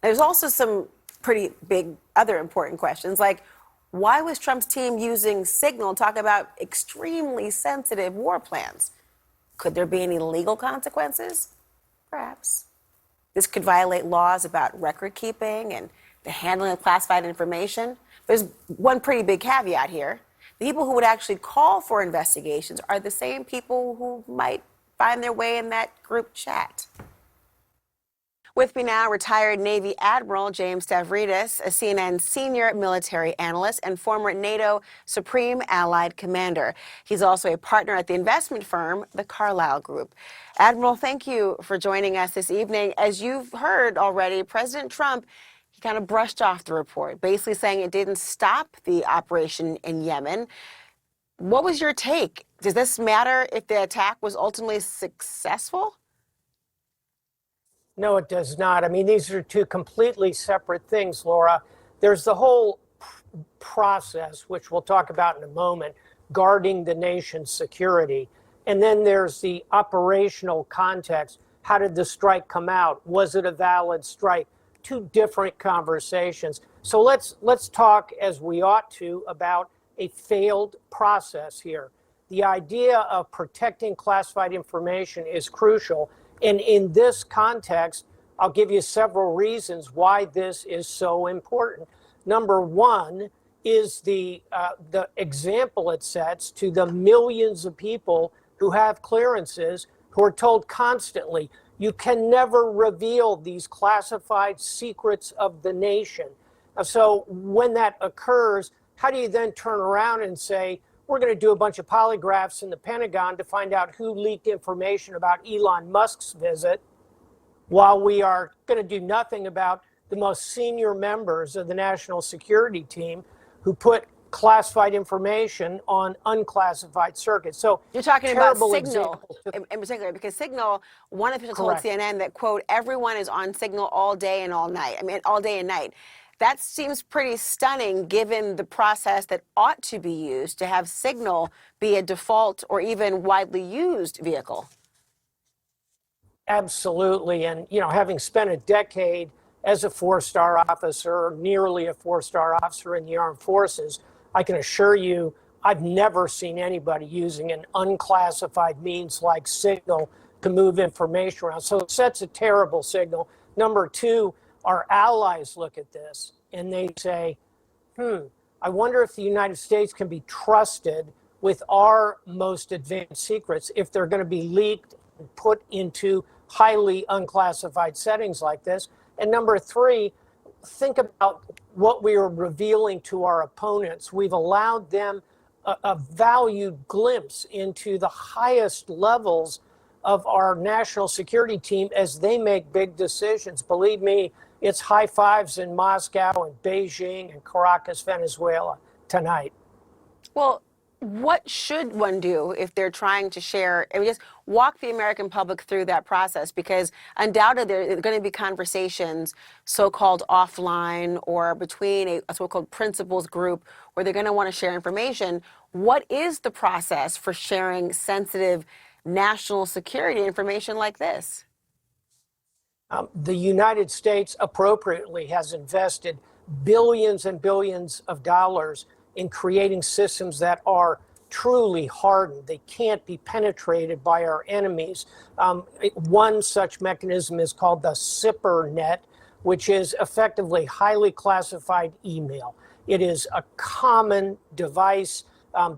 There's also some pretty big other important questions, like why was Trump's team using Signal to talk about extremely sensitive war plans? Could there be any legal consequences? Perhaps. This could violate laws about record keeping and the handling of classified information. There's one pretty big caveat here. The people who would actually call for investigations are the same people who might find their way in that group chat. With me now, retired Navy Admiral James Stavridis, a CNN senior military analyst and former NATO Supreme Allied Commander. He's also a partner at the investment firm, the Carlyle Group. Admiral, thank you for joining us this evening. As you've heard already, President Trump, he kind of brushed off the report, basically saying it didn't stop the operation in Yemen. What was your take? Does this matter if the attack was ultimately successful? No, it does not. I mean, these are two completely separate things, Laura. There's the whole process, which we'll talk about in a moment, guarding the nation's security. And then there's the operational context. How did the strike come out? Was it a valid strike? Two different conversations. So let's talk, as we ought to, about a failed process here. The idea of protecting classified information is crucial. And in this context, I'll give you several reasons why this is so important. Number one is the example it sets to the millions of people who have clearances who are told constantly, you can never reveal these classified secrets of the nation. So when that occurs, how do you then turn around and say, we're going to do a bunch of polygraphs in the Pentagon to find out who leaked information about Elon Musk's visit, while we are going to do nothing about the most senior members of the national security team who put classified information on unclassified circuits. So you're talking about Signal in particular, because Signal, one official told CNN that, quote, everyone is on Signal all day and all night. I mean, all day and night. That seems pretty stunning given the process that ought to be used to have Signal be a default or even widely used vehicle. Absolutely. And, you know, having spent a decade as a four-star officer, nearly a four-star officer in the armed forces, I can assure you I've never seen anybody using an unclassified means like Signal to move information around. So it sets a terrible signal. Number two, our allies look at this and they say, I wonder if the United States can be trusted with our most advanced secrets if they're going to be leaked and put into highly unclassified settings like this. And number three, think about what we are revealing to our opponents. We've allowed them a valued glimpse into the highest levels of our national security team as they make big decisions. Believe me, it's high fives in Moscow and Beijing and Caracas, Venezuela tonight. Well, what should one do if they're trying to share? I mean, just walk the American public through that process, because undoubtedly there are going to be conversations so-called offline or between a so-called principals group where they're going to want to share information. What is the process for sharing sensitive national security information like this? The United States appropriately has invested billions and billions of dollars in creating systems that are truly hardened. They can't be penetrated by our enemies. One such mechanism is called the SIPR net, which is effectively highly classified email. It is a common device.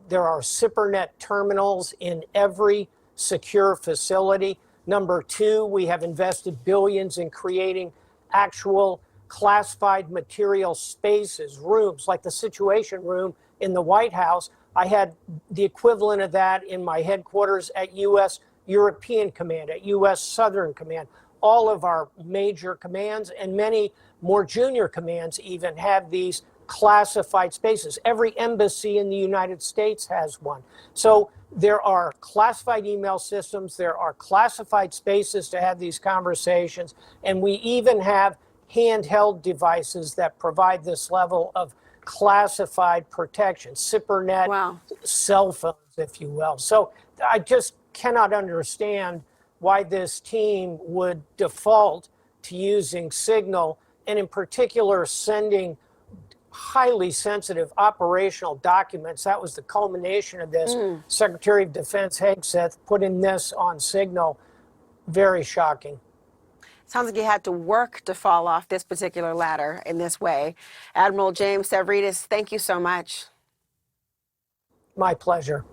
There are SIPR net terminals in every secure facility. Number two, we have invested billions in creating actual classified material spaces, rooms, like the Situation Room in the White House. I had the equivalent of that in my headquarters at U.S. European Command, at U.S. Southern Command. All of our major commands and many more junior commands even have these classified spaces. Every embassy in the United States has one. So there are classified email systems, there are classified spaces to have these conversations, and we even have handheld devices that provide this level of classified protection, SIPRnet, wow, cell phones, if you will. So I just cannot understand why this team would default to using Signal and in particular, sending highly sensitive operational documents. That was the culmination of this. Secretary of Defense Hegseth putting this on Signal. Very shocking. Sounds like you had to work to fall off this particular ladder in this way. Admiral James Stavridis, thank you so much. My pleasure.